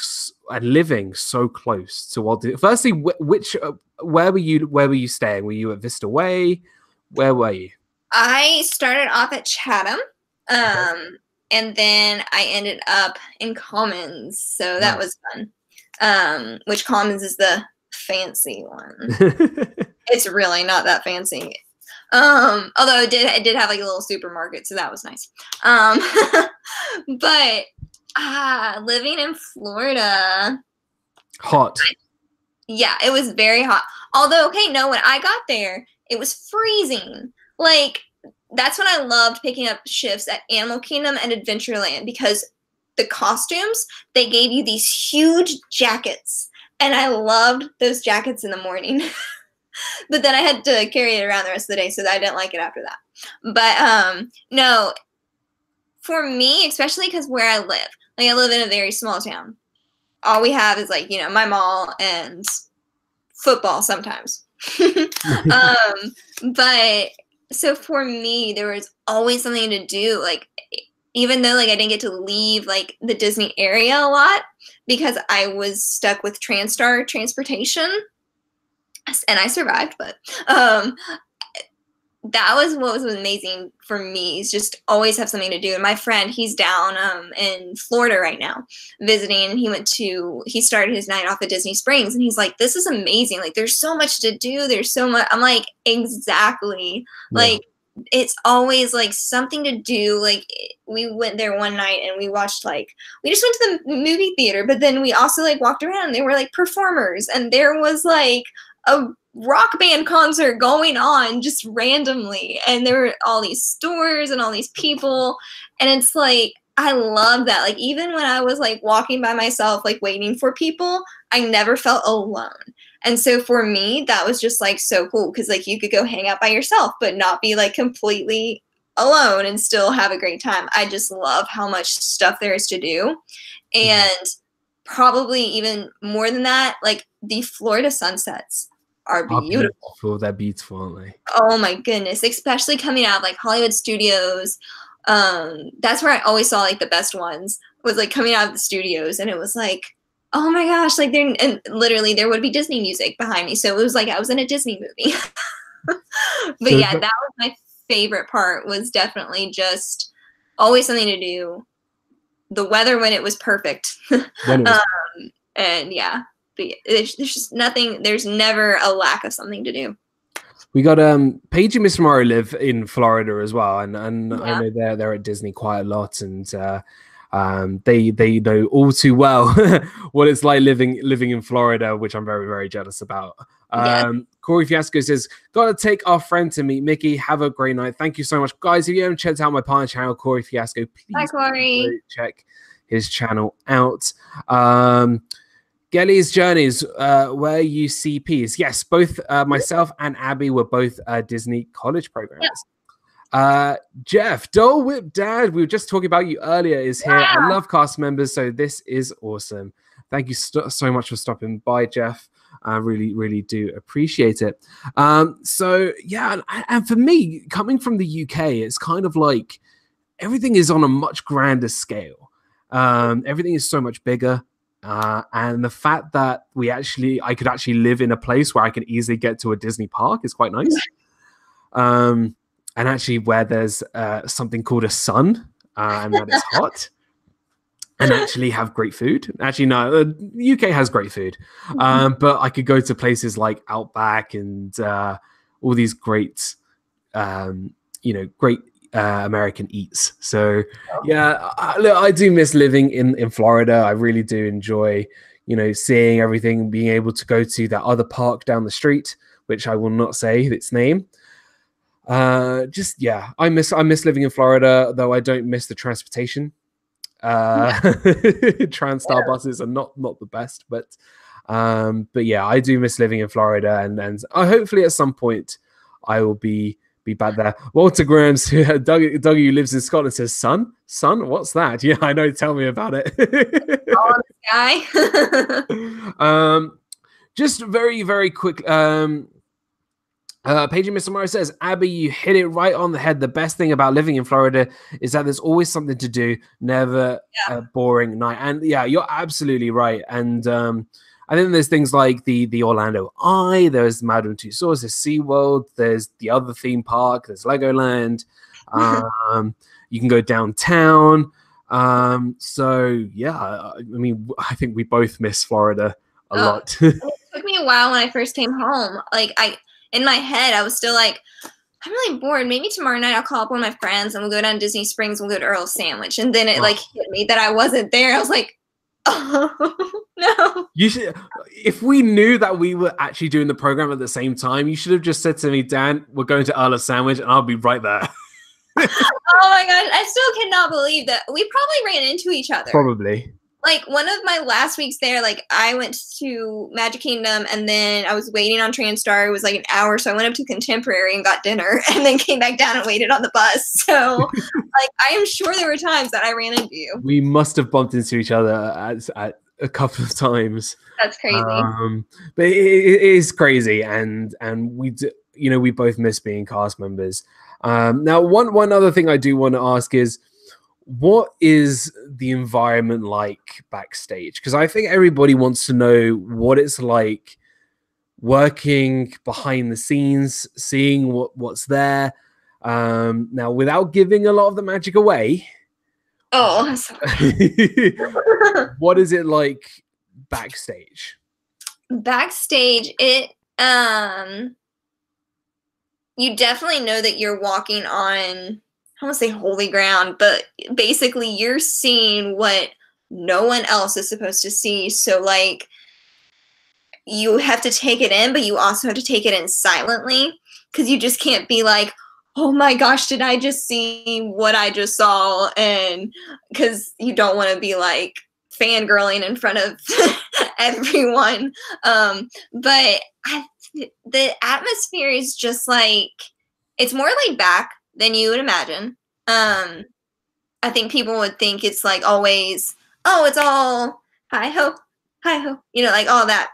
and living so close to Walt Disney? Firstly, where were you staying? Were you at Vista Way? Where were you? I started off at Chatham, and then I ended up in Commons, so that was fun. Which Commons is the fancy one. It's really not that fancy. Although it did have like a little supermarket, so that was nice. But living in Florida, hot. Yeah, it was very hot. Although, okay, no, when I got there, it was freezing. Like, that's when I loved picking up shifts at Animal Kingdom and Adventureland, because the costumes, they gave you these huge jackets, and I loved those jackets in the morning. But then I had to carry it around the rest of the day, so I didn't like it after that. But no, for me, especially because where I live, like I live in a very small town. All we have is like, my mall and football sometimes. But so for me, there was always something to do. Like, even though like I didn't get to leave like the Disney area a lot because I was stuck with TransStar transportation, and I survived, but that was what was amazing for me, is just always have something to do. And my friend, he's down in Florida right now visiting, and he started his night off at Disney Springs, and he's like, this is amazing. Like, there's so much to do. There's so much. I'm like, exactly. Yeah. Like, it's always like something to do. Like, we went there one night and we watched we just went to the movie theater, but then we also like walked around and there were like performers, and there was like a rock band concert going on just randomly, and there were all these stores and all these people, and it's like I love that. Like, even when I was like walking by myself like waiting for people, I never felt alone. And so for me, that was just like so cool, because like you could go hang out by yourself but not be like completely alone and still have a great time. I just love how much stuff there is to do. And probably even more than that, like the Florida sunsets are beautiful. They're beautiful, aren't they? Oh my goodness, especially coming out of like Hollywood Studios. That's where I always saw like the best ones, was like coming out of the studios, and it was like, oh my gosh, like and literally there would be Disney music behind me, so it was like I was in a Disney movie. But yeah, that was my favorite part, was definitely just always something to do. the weather when it was perfect. When it was And yeah, but there's just nothing. There's never a lack of something to do. We got Paige and Miss Morrow live in Florida as well, and Yeah. I know they're at Disney quite a lot, and they know all too well what it's like living in Florida, which I'm very, very jealous about. Yeah. Corey Fiasco says, "Gotta take our friend to meet Mickey. Have a great night. Thank you so much, guys. If you haven't checked out my partner channel, Corey Fiasco, please Hi, Corey. check his channel out." Gelly's Journeys, where you see peas. Yes, both myself and Abby were both Disney college programs. Yep. Jeff, Dole Whip Dad, we were just talking about you earlier, is here. I love cast members, so this is awesome. Thank you so much for stopping by, Jeff. I really, really do appreciate it. So, yeah, and for me, coming from the UK, it's kind of like everything is on a much grander scale. Everything is so much bigger. And the fact that I could actually live in a place where I can easily get to a Disney park is quite nice. And actually where there's something called a sun, and that it's hot, and actually have great food. Actually, no, the UK has great food. But I could go to places like Outback and all these great, great American eats. So yeah, I do miss living in Florida. I really do enjoy, seeing everything, being able to go to that other park down the street, which I will not say its name. I miss living in Florida, though I don't miss the transportation. Transtar buses are not the best, but yeah, I do miss living in Florida, and hopefully at some point I will be back there. Walter Graham's Doug, who lives in Scotland, says, son, what's that? Yeah, I know. Tell me about it. Oh, guy. Just very, very quick. Paige and Mr. Morris says, Abby, you hit it right on the head. The best thing about living in Florida is that there's always something to do, never a boring night. And yeah, you're absolutely right. And I think there's things like the Orlando Eye, there's Madame Tussauds, there's SeaWorld, there's the other theme park, there's Legoland. You can go downtown. So yeah, I mean, I think we both miss Florida a lot. It took me a while when I first came home. Like in my head, I was still like, I'm really bored. Maybe tomorrow night I'll call up one of my friends and we'll go down to Disney Springs. We'll go to Earl's Sandwich. And then it like hit me that I wasn't there. I was like, oh no. You should, if we knew that we were actually doing the program at the same time, you should have just said to me, Dan, we're going to Earl's Sandwich, and I'll be right there. Oh my gosh, I still cannot believe that we probably ran into each other. Probably. Like one of my last weeks there, like I went to Magic Kingdom and then I was waiting on TrainStar. It was like an hour, so I went up to Contemporary and got dinner and then came back down and waited on the bus. So like I am sure there were times that I ran into you. We must have bumped into each other at a couple of times. That's crazy. But it is crazy, and we do, we both miss being cast members. Now one other thing I do want to ask is, what is the environment like backstage? Because I think everybody wants to know what it's like working behind the scenes, seeing what's there. Now, without giving a lot of the magic away, what is it like backstage? Backstage, you definitely know that you're walking on, I don't want to say holy ground, but basically you're seeing what no one else is supposed to see. So like you have to take it in, but you also have to take it in silently, because you just can't be like, oh my gosh, did I just see what I just saw? And because you don't want to be like fangirling in front of everyone. But the atmosphere is just like, it's more laid back than you would imagine. I think people would think it's like always, oh, it's all hi ho, like all that.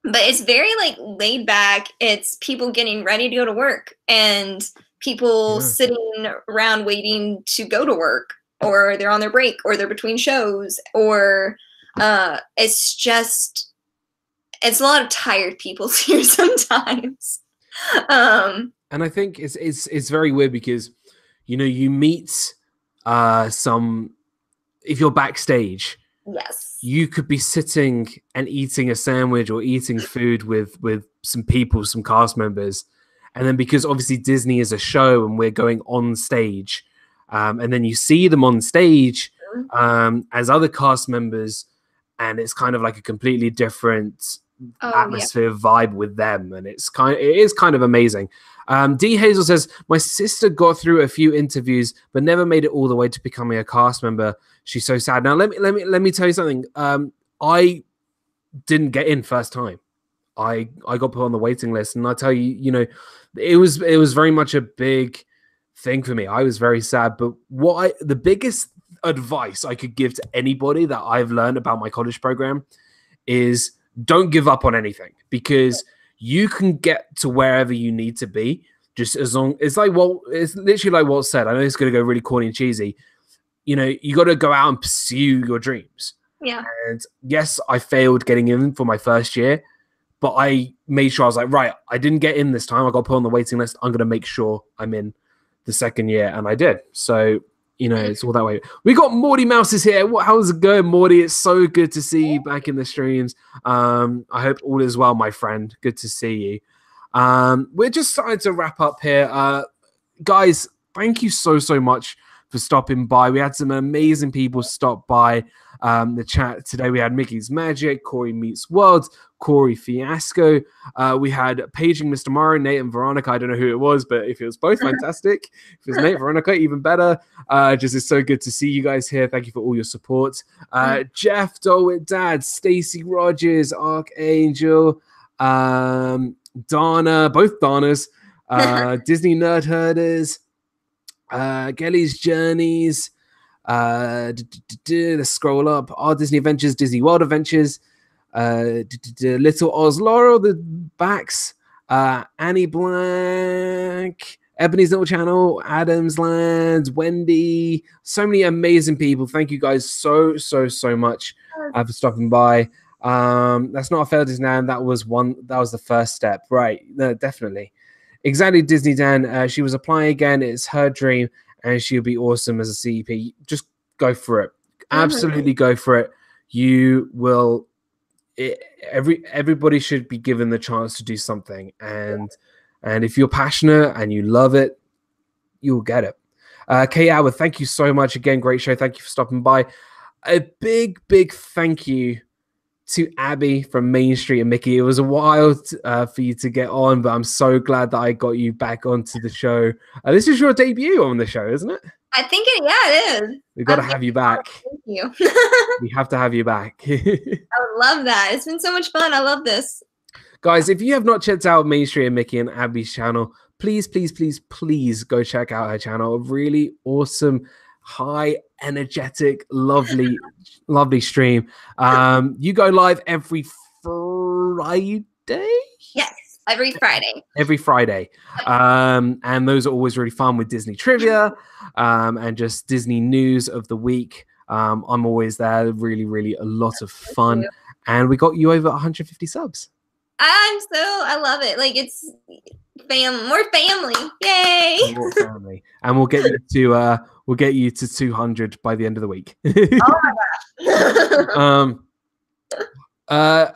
But it's very like laid back. It's people getting ready to go to work and people sitting around waiting to go to work, or they're on their break, or they're between shows, or it's a lot of tired people here sometimes. And I think it's very weird because, you meet some if you're backstage, Yes. you could be sitting and eating a sandwich or eating food with some people, some cast members. And then because obviously Disney is a show and we're going on stage, and then you see them on stage as other cast members, and it's kind of like a completely different atmosphere vibe with them, and it is kind of amazing. D Hazel says, my sister got through a few interviews but never made it all the way to becoming a cast member. She's so sad. Now let me tell you something. I didn't get in first time. I got put on the waiting list, and I tell you, you know, it was very much a big thing for me. I was very sad, but the biggest advice I could give to anybody that I've learned about my college program is don't give up on anything, because you can get to wherever you need to be just as long. It's literally like Walt said. I know it's going to go really corny and cheesy. You know, you got to go out and pursue your dreams. Yeah. And yes, I failed getting in for my first year, but I made sure I was like, right, I didn't get in this time. I got put on the waiting list. I'm going to make sure I'm in the second year. And I did. So, you know, it's all that way. We got Morty Mouses here. How's it going, Morty? It's so good to see you back in the streams. I hope all is well, my friend. Good to see you. We're just starting to wrap up here. Guys, thank you so much for stopping by. We had some amazing people stop by the chat today. We had Mickey's Magic, Corey Meets World, Corey Fiasco. We had Paging Mr. Morrow, Nate and Veronica. I don't know who it was, but if it was both, fantastic. If it was Nate, Veronica, even better. Just it's so good to see you guys here. Thank you for all your support. Jeff, Dolwit Dad, Stacy Rogers, Archangel, Donna, both Donnas, Disney Nerd Herders, Gelly's Journeys. Let's scroll up. Our Disney Adventures, Disney World Adventures, Little Oz Laurel, the Backs, Annie Blank, Ebony's Little Channel, Adams Land, Wendy. So many amazing people. Thank you guys so much for stopping by. That's not a failed Disneyland. That was the first step, right? No, definitely. Exactly, Disney Dan. She was applying again. It's her dream, and she'll be awesome as a CEP. Just go for it. Absolutely go for it. You will. Everybody should be given the chance to do something, and if you're passionate and you love it, you'll get it. Kay Howard, thank you so much again. Great show. Thank you for stopping by. A big thank you to Abby from Main Street and Mickey. It was a while for you to get on, but I'm so glad that I got you back onto the show. This is your debut on the show, isn't it? I think it is. We've got to have you back. Thank you. We have to have you back. I would love that. It's been so much fun. I love this. Guys, if you have not checked out Main Street and Mickey and Abby's channel, please go check out her channel. A really awesome, high energetic, lovely stream. You go live every Friday? Yes, every Friday. Every Friday. And those are always really fun with Disney trivia and just Disney news of the week. I'm always there. Really a lot of fun. And we got you over 150 subs. I love it. Like, it's more family. Yay! More family. And we'll get you to 200 by the end of the week. Oh my gosh.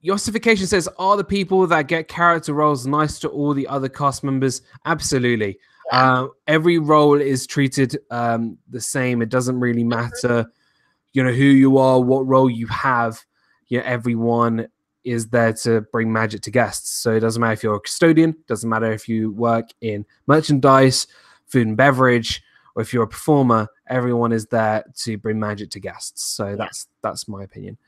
Yossification says, are the people that get character roles nice to all the other cast members? Absolutely. Yeah. Every role is treated the same. It doesn't really matter, you know, who you are, what role you have. You know, everyone is there to bring magic to guests. So it doesn't matter if you're a custodian, doesn't matter if you work in merchandise, food and beverage, or if you're a performer, everyone is there to bring magic to guests. So that's my opinion.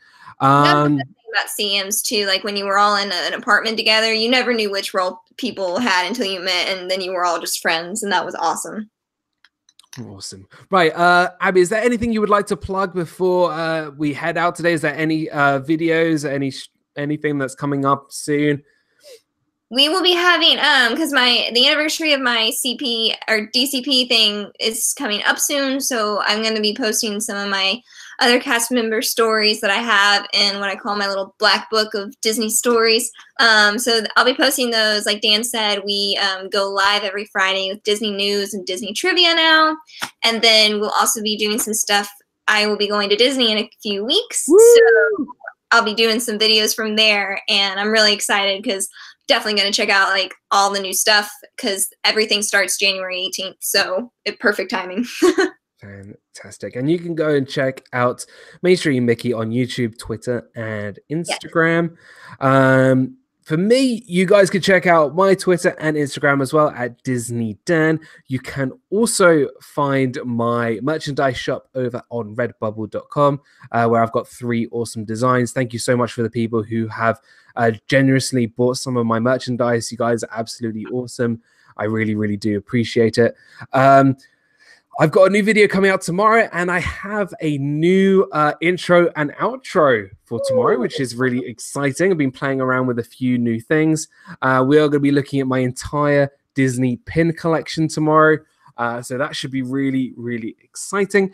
That's the thing about CMs too. Like, when you were all in an apartment together, you never knew which role people had until you met, and then you were all just friends, and that was awesome. Awesome. Right, Abby, is there anything you would like to plug before we head out today? Is there any videos, anything that's coming up soon? We will be having because the anniversary of my CP or DCP thing is coming up soon, so I'm going to be posting some of my other cast member stories that I have in what I call my little black book of Disney stories. So I'll be posting those. Like Dan said, we go live every Friday with Disney news and Disney trivia now, and then we'll also be doing some stuff I will be going to Disney in a few weeks. Woo! So I'll be doing some videos from there, and I'm really excited because definitely going to check out like all the new stuff because everything starts January 18th. So perfect timing. Fantastic. And you can go and check out Mainstream Mickey on YouTube, Twitter, and Instagram. Yes. For me, you guys can check out my Twitter and Instagram as well at Disney Dan. You can also find my merchandise shop over on redbubble.com, where I've got 3 awesome designs. Thank you so much for the people who have generously bought some of my merchandise. You guys are absolutely awesome. I really, really do appreciate it. I've got a new video coming out tomorrow, and I have a new intro and outro for tomorrow, which is really exciting. I've been playing around with a few new things. We are going to be looking at my entire Disney pin collection tomorrow. So that should be really, really exciting.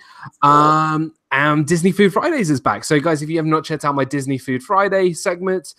And Disney Food Fridays is back. So guys, if you have not checked out my Disney Food Friday segment,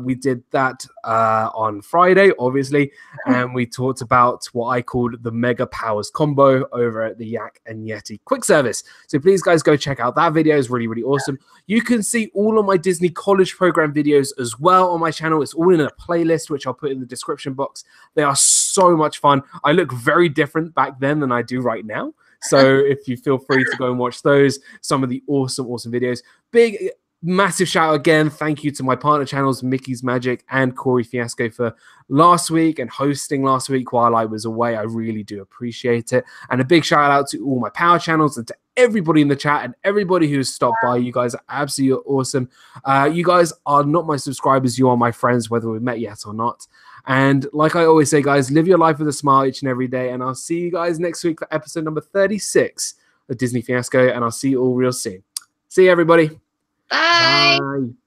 we did that on Friday, obviously. And we talked about what I called the Mega Powers combo over at the Yak and Yeti quick service. So please guys, go check out that video. It's really, really awesome. You can see all of my Disney college program videos as well on my channel. It's all in a playlist, which I'll put in the description box. They are so much fun. I look very different back then than I do right now. So if you feel free to go and watch those, some of the awesome videos. Big, massive shout out again. Thank you to my partner channels, Mickey's Magic and Corey Fiasco, for last week and hosting last week while I was away. I really do appreciate it. And a big shout out to all my power channels and to everybody in the chat and everybody who's stopped by. You guys are absolutely awesome. You guys are not my subscribers. You are my friends, whether we've met yet or not. And like I always say, guys, live your life with a smile each and every day. And I'll see you guys next week for episode number 36 of Disney Fiasco. And I'll see you all real soon. See you, everybody. Bye. Bye.